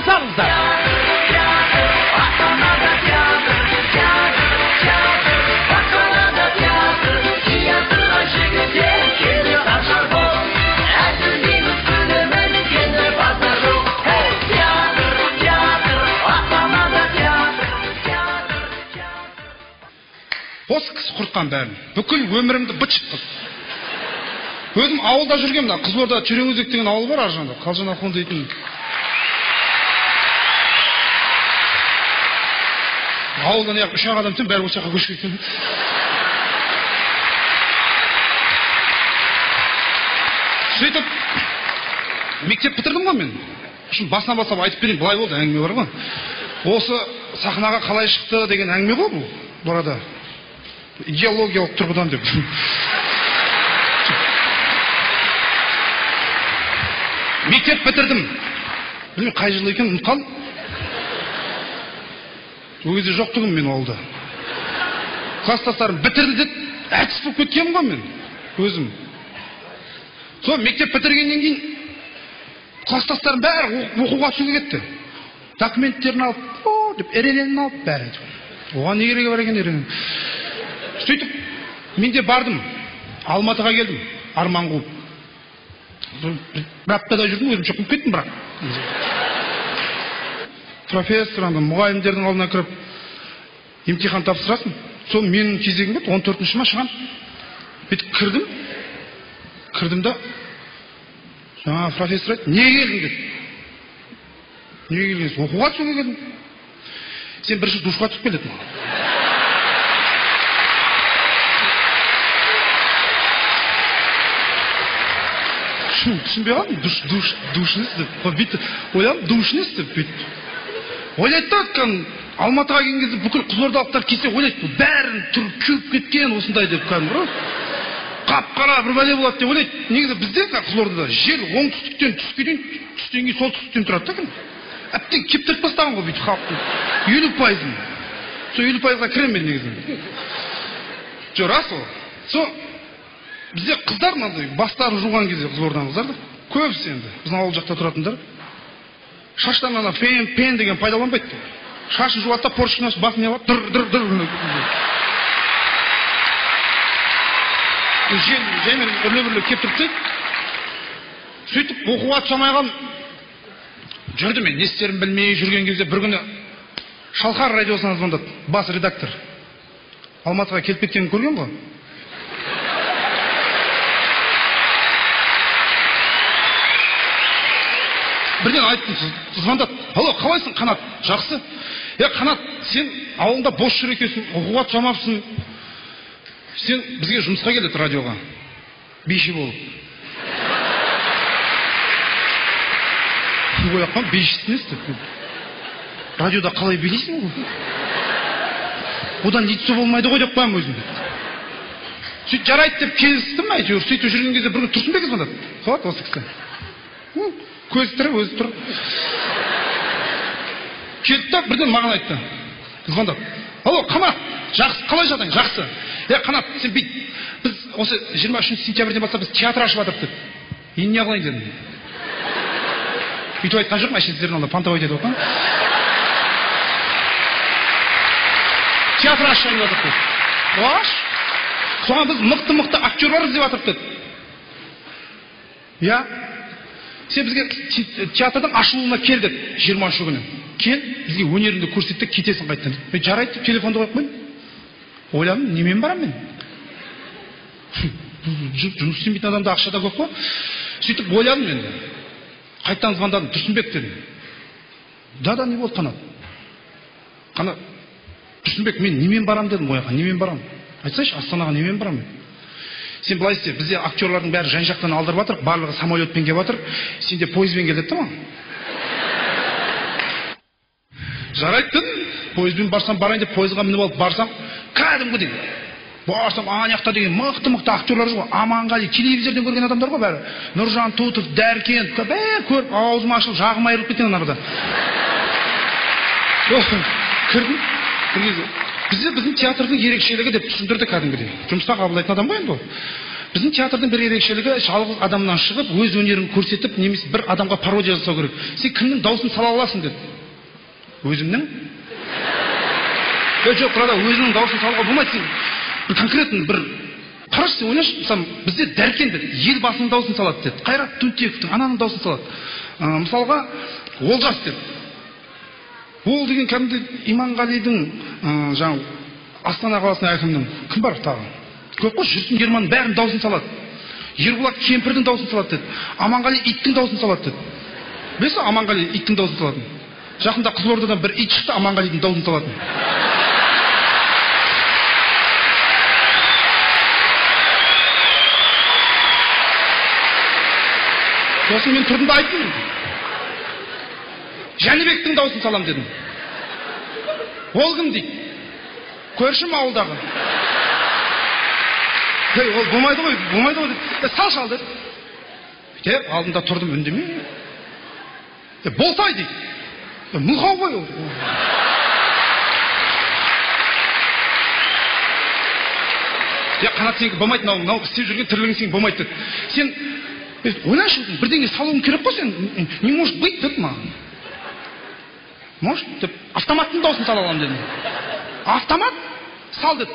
қарсы Осы кісі құртқан бәрін. Бүкіл өмірімді быт-шыт қылды. Өзім ауылда жүргем, Қызылорда Тереңөзек деген ауыл бар аржанда, Қалжан Ахун дейтін. Ауылдан үш ақ адам түн бәрі осы жаққа көшіп кеткен. Сөйтіп мектеп бітірдім ғой мен. Үшін басынан бастап айтып берейін, былай болды, әңгіме бар ғой. Осы сахнаға қалай шықты деген әңгіме ғой бұл. Бұларда идеологиялық тұрғыдан деп. Мектеп бітірдім. Білмеймін қай жылы екен, ұмытқан. Ол кезде жоқ тұғым мен ауылда. Класстастарым бітірді деп, әртіс болып кеткенмін ғой мен. Өзім. Сол мектеп бітіргеннен кейін класстастарым бәрі оқуға түсуге кетті. Документтерін алып, деп, ерененін алып бәрі. Оған не керегі бар екен еренен. Сөйтіп, мен де бардым. Алматыға келдім. Арман қуып. Бір аптада жүрдім, өзім шықып кеттім бірақ. Профессор, мұғалімдердің алдына кіріп, емтихан тапсырасын. Сол менің кезегім еді, 14-ші ма шығам. Бүйтіп кірдім да, жаңа профессор айтты, не келдің деді. Не келгенсің? Оқуға түсуге келдім. Сен бірінші душқа түсіп келеді. Түсінбей қалдым, душыныз деп. Ойлам, душыныз деп бүйтті. Ойлайды да, Алматыға келген кезде бүкіл қызылордалықтар келсе ойлайды, бәрін тұр күйіп кеткен осындай деп кәдімгі. Қап-қара бір бәле болады деп ойлайды. Негізі бізде Қызылордада жел оңтүстіктен түстен кейін солтүстіктен тұрады да. Әптен кептіріп тастаған ғой бүйтіп халықтың 50%-ын. Сол 50%-ға кірем мен негізінен. Жоқ, рас ол. Сол бізде қыздар мынандай бастарын жуған кезде Қызылорданың қыздары көбісі енді біздің ауыл жақта тұратындар. Шаштан ана пен деген пайдаланбайды. Шашын жуады да поршықтан басын не алады, дыр. Жаймен үрлі кептіріп тастайды. Сөйтіп оқуға түсе алмай қалдым. Жүрді мен, не істерін білмей жүрген кезде бір күні Шалқар радиосынан звондады, бас редактор. Алматыға келіп кеткенін көрген ғой. Бірден айттым, звондады. Алло, қалайсың, Қанат? Жақсы. Қанат, сен ауылда бос жүр екенсің, оқуға түсе алмапсың. Сен бізге жұмысқа келеді радиоға. Бейші болып. Ойлақпан, бейшісін естіп. Радиода қалай билейсің ғой? Одан нетсе болмайды ғой деп қоям өзім. Сөйтіп жарайды деп келістім, әйтеуір. Сөйтіп жүрген кезде бір күн Тұрсынбек звондады. Солады осы кісі. Көзі тірі, өзі тұр. Келді да бірден маған айтты. Звондады. Алло, Қанат, жақсы, қалай жағдайың? Жақсы. Қанат, сен бейт, біз осы 23 сентябрьден бастап біз театр ашып жатырық деп. Енді не қылайын дедім. Бүйтіп айтқан жоқпын, әшесіздерін алда пантау айтады оққан. Театр ашып жатырық деп. Оаш, соған біз мықты актерлар іздеп жатырық деп. Сен бізге театрдың ашылуына кел деп, 23 күні. Кел, бізге өнеріңді көрсетті, кетесің қайттан. Жарайды деп телефонды қойып қойдым. Ойладым, немен барам мен? Жұмыс істемейтін адамда ақша да көп қой. Сөйтіп ойладым мен. Қайттан звондадым, Тұрсынбек дедім. Да, не болды, Қанат? Қанат, Тұрсынбек, мен немен барам дедім, ояқа, немен барам? Айтсайшы, Астанаға немен барам мен? Сен былай істе, бізде актерлардың бәрі жан-жақтан алдырып жатыр, барлығы самолетпен келіп жатыр. Сен де пойызбен кел депті ма? Жарайды, пойызбен барсам барайын деп пойызға мініп алып барсам, кәдімгі дейді. Барсам аяқта деген мықты актерлар ғой. Аманғали, телевизордан көрген адамдар ғой бәрі. Нұржан Тутов, Дәркен, көріп, аузым ашылып, жағым айырылып кеткен анарда. Кірдім. Біздің театрдың ерекшелігі деп түсіндірді кәдімгідей. Жұмысқа қабылдайтын адам ғой енді ол. Біздің театрдың бір ерекшелігі жалғыз адамнан шығып, өз өнерін көрсетіп, немесе бір адамға пародия жасау керек. Сен кімнің дауысын сала аласың деді. Өзімнің? Жоқ, брада, өзінің дауысын салуға болмайды. Сен бір конкретно бір қарашы, сен ойлашы, мысалы, бізде Дәркен деді, елбасының дауысын салады деді. Қайрат Түнтековтің ананың дауысын салады. Мысалға, Олжас деді. Ол деген кәдімгі Иманғалидың жаңа Астана қаласының әкімінің кім бар тағы? Көп қой, Жүрсін Ерманның бәрінің дауысын салады. Ерболат Кемпірдің дауысын салады деді. Аманғали иттің дауысын салады деді. Білесіз, Аманғали иттің дауысын салатын. Жақында Қызылордадан бір ит шықты, Аманғалидың дауысын салатын. Сосын мен тұрдым да айттым. Жәнібектің дауысын салам дедім. Ол кім дейді? Көршім ауылдағы. Ол болмайды ғой деді. Сал деді. Деп, алдында тұрдым үндемей. Болсай дейді. Мұлғау ғой ол. Қанат сенікі болмайды, мынау істеп жүрген тірлігің сен болмайды деді. Сен ойлашы, бірдеңе салуың керек қой сен. Не может быть деді маған. Может? Деп, автоматтың дауысын сала аламын дедім. Автомат? Сал деді.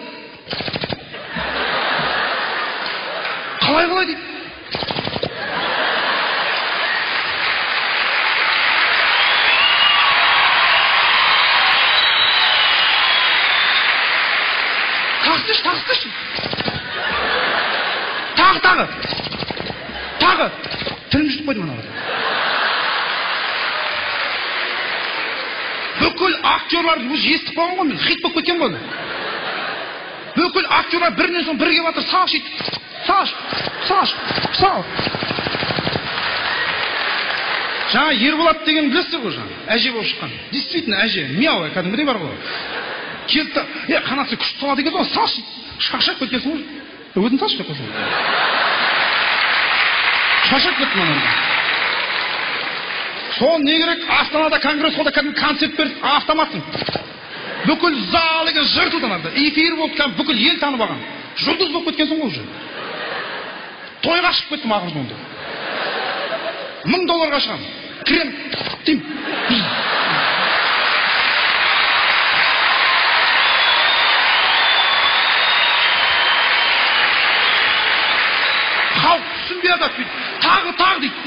Қалай дейді? Тағыстыршы. Тағы. Тілім жүріп қойды мына. Бүкіл актерлар өзі естіп қойған ғой, мен хит болып кеткен ғой. Бүкіл актерлар бірінен соң бірге батыр, сал. Жаңа Ерболат деген білесіздер ғой жаңа, әже болып шыққан. Действительно әже, мяу, кәдімгідей бар ғой. Келді, қанаты күшті салады екен ғой, салшы, шақшақ кеткенсің ғой. Өзін салшы деп қойсын. Шашақ кетті мана. Сол не керек? Астанада конгресс холда кәдімгі концерт берді, автоматтың. Бүкіл зал екен жыртылды анда. Эфир болып кәдімгі бүкіл ел танып алған. Жұлдыз болып кеткенсің ғой уже. Тойға шығып кеттім ақыры сонда. $1000 шығам. Крем, тим. Халық түсінбей атады. Тағы дейді.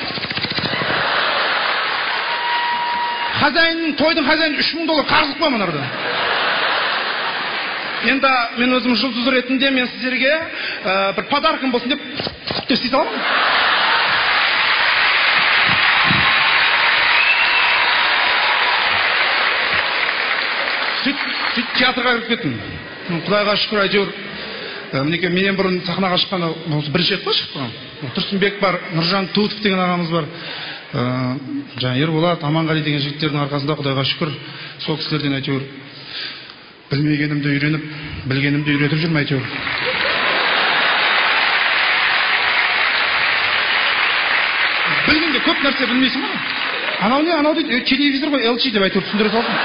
Тойдың хозяйны $3000 қарызық қой мұнарда. Енді мен өзім жұлдыз ретінде мен сіздерге бір подаркым болсын деп істей саламын. Сөйтіп театрға кіріп кеттім. Құдайға шүкір әйтеуір. Мінеке менен бұрын сахнаға шыққан бірінші рет қой шыққан. Тұрсынбек бар, Нұржан Туытов деген ағамыз бар. Жаңа Ерболат, Аманғали деген жігіттердің арқасында құдайға шүкір сол кісілерден әйтеуір білмегенімді үйреніп, білгенімді үйретіп жүрмін әйтеуір. Білгенде көп нәрсе білмейсің ғой. Анау дейді, телевизор ғой, LG деп әйтеуір түсіндіре салдым.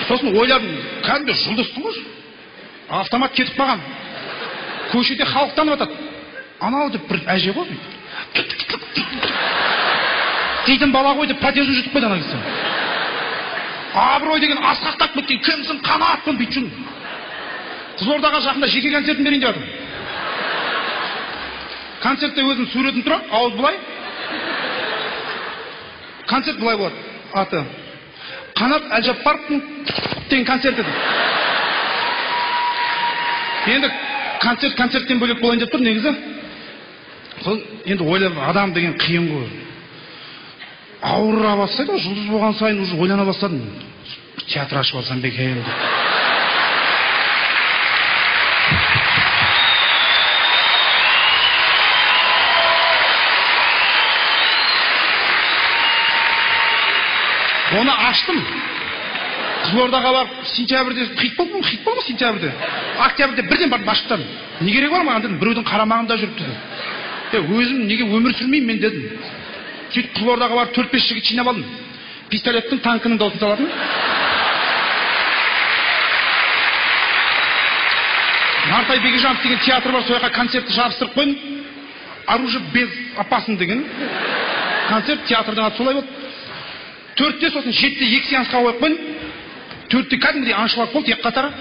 Сосын ойладым, кәдімгі жұлдызсың ғой. Автомат кетіп қалған. Көшеде халық танып атады. Анау деп бір әже ғой. Дейтін бала ғой деп пәтезін жұтып қойды ана кісі. Абырой деген асқақтап кеткен, кімсің, қанатпын бүйтіп жүрмін. Қызылордаға жақында жеке концертін берейін деп жатырмын. Концертте өзім суретін тұрады, ауыз былай. Концерт былай болады. Аты Қанат Әлжаппаровтың деген концерт еді. Енді концерттен бөлек болайын деп тұр негізі. Енді ойлап, адам деген қиын ғой. Ауыра бастайды, жұлдыз болған сайын уже ойлана бастадым. Театр ашып алсам бекем деп. Оны аштым. Қызылордаға барып, сентябрьде хит болды ма сентябрьде? Октябрьде бірден барып ашықтым. Не керек бар маған дедім, біреудің қарамағында жүріп дедім. Өзім неге өмір сүрмеймін мен дедім. Сөйтіп Қызылордаға барып 4-5 жігіт жинап алдым. Пистолеттің, танкінің дауысын салатын. Нартай Бекежанов деген театр бар, сояққа концертті жабыстырып қойдым. Оружие без опасно деген концерт театрдың аты солай болды. 4-те сосын 7-те 2 сеансқа қойып қойдым. 4-те кәдімгідей аншлаг болды, екі қатары.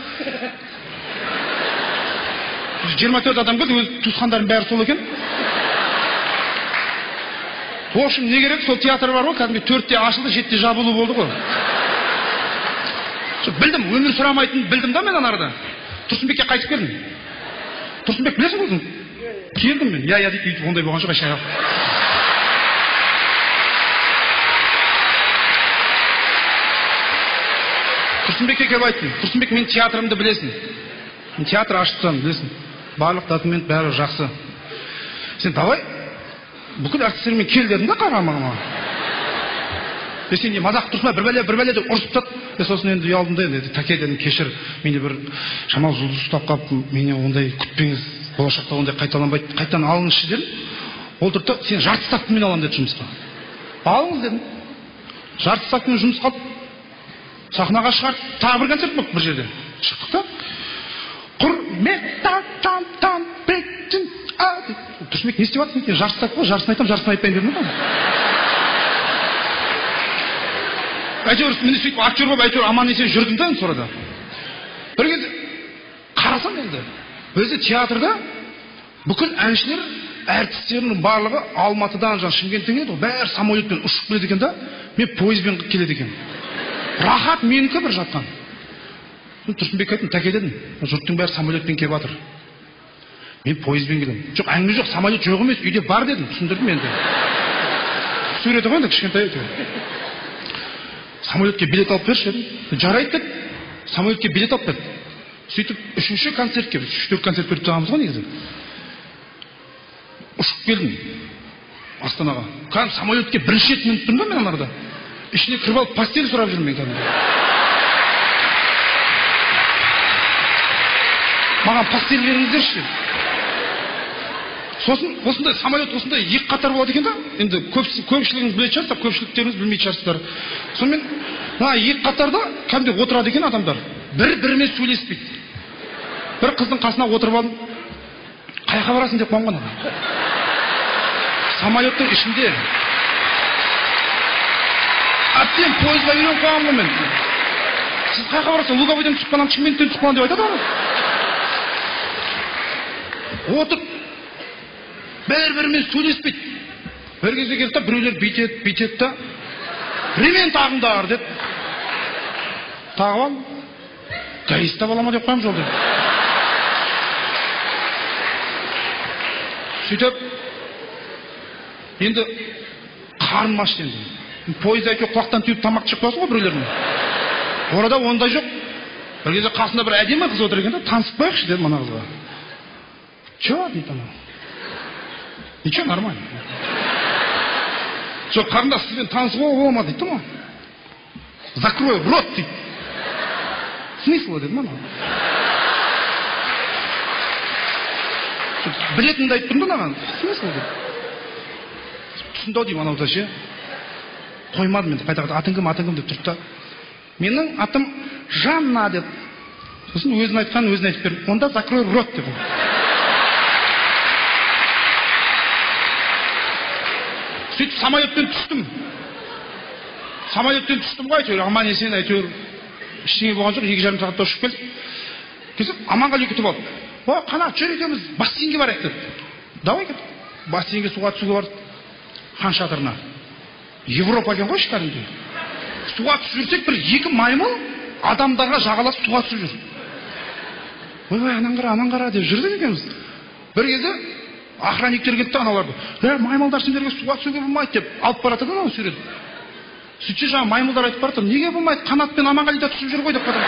24 адам келді, өз туысқандардың бәрі сол екен. В общем, не керек, сол театр бар ғой, кәдімгі 4-те ашылды, 7-те жабылу болды ғой. Білдім, өмір сұрамайтын білдім да мен анарда. Тұрсынбекке қайтып келдім. Тұрсынбек білесің өзің? Келдім мен. Я дейді, ондай болған жоқ, шайға. Тұрсынбекке келіп айттым. Тұрсынбек, мен театрымды білесің. Мен театр ашыптан білесің. Барлық документ бәрі жақсы. Сен давай бүкіл артистермен кел дедім да қарамағыма. Сен не мазақ тұрсың ба, бір бәле деп ұрысып тастады. Сосын енді ұялдым да енді, тәке дедім, кешір, менде бір шамал жұлдыз ұстап қалып, менен ондай күтпеңіз, болашақта ондай қайталанбайды, қайтадан алыңызшы дедім. Ол тұрды, сен жарты ставкамен аламын деді жұмысқа. Алыңыз дедім. Жарты ставкамен жұмыс қалып, сахнаға шығарды, тағы бір концерт болды бір жерде. Шықтық та. Тұрсынбек, не істеп жатсың? Жарты ставка ғой, жарысын айтам, жарысын айтпайын дедім ғой. Әйтеуір, мен сөйтіп актер болып, әйтеуір аман есен жүрдім да сонда. Бір кезде қарасам енді, өзі театрда бүкіл әншілер, әртістерінің барлығы Алматыдан Шымкенттен келеді, бәрі самолетпен ұшып келеді екен да, мен пойызбен келеді екен. Рахат менікі бір жатқан. Тұрсынбек айттым, тәке дедім, жұрттың бәрі самолетпен келіп жатыр. Мен пойызбен келемін. Жоқ, әңгіме жоқ, самолет жоқ емес, үйде бар дедім, түсіндірдім енді. Суреті ғой енді кішкентай еді. Самолетке билет алып берші дедім. Жарайды деді. Самолетке билет алып берді. Сөйтіп, 3-ші концертке, 3-4 концерт беріп тұрғанбыз ғой негізі. Ұшып келдім Астанаға. Кәдімгі самолетке бірінші рет мініп тұрмын да мен анарда. Ішіне кіріп алып постель сұрап жүрмін мен кәдімгі. Маған постель беріңіздерші. Сосын осындай самолет осындай екі қатар болады екен да. Енді көпшілігіңіз білетін шығарсыздар, көпшіліктеріңіз білмейтін шығарсыздар. Сонымен мына екі қатарда кәдімгі отырады екен адамдар. Бір-бірімен сөйлеспейді. Бір қыздың қасына отырып алдым. Қайда барасың деп қойған адам. Самолеттің ішінде. Әттең пойызға үйреніп қойғанмын мен. Сіз қайда барасыз? Луговойдан түсіп қалам, Шымкенттен түсіп қалам деп айтады ғой. Отыр. Бір-бірімен сөйлеспейді. Бір кезде келді да, біреулер бүйтеді да, ремень тағыңдар деді. Тағып ал. Гаиста бола ма деп қойым жолда. Сөйтіп, енді қарным ашты енді. Пойызда әке құлақтан түйіп тамақ шығып қойсын ғой біреулердің. Орада ондай жоқ. Бір кезде қасында бір әдемі қыз отыр екен да, танысып қояйықшы дедім ана қызға. Чё дейді ана? Ничего, нормально. Жоқ, қарындас, сізбен танысуға болмады дейді ма? Закрой рот дейді. Смысл дедім ана. Білетінді айтып тұрмын да маған. Смысл деді. Түсінді ау деймін анау ше. Қоймадым енді, қайта атың кім деп тұрды да. Менің атым Жанна деп. Сосын өзін айтқан, өзін айтып берді. Онда закрой рот деп. Сөйтіп самолеттен түстім ғой, әйтеуір аман есен, әйтеуір ештеңе болған жоқ, 2,5 сағатта ұшып келдік. Келсем, Аманғали күтіп алды. О, қана жүр екеуміз, бассейнге барайық деді. Давай кет. Бассейнге суға түсуге бардық. Хан шатырына. Европа екен ғой кәдімгі. Суға түсіп жүрсек, бір 2 маймыл адамдарға жағалап суға түсіп жүр. Ой, анан қара деп жүрдік екенбіз. Бір кезде охранниктер кетті аналарды. Маймылдар сендерге суға түсуге болмайды деп алып барады да анау сурет. Сөйтсе жаңа маймылдар айтып барады, неге болмайды? Қанатпен Аманғалида түсіп жүр ғой деп қойды.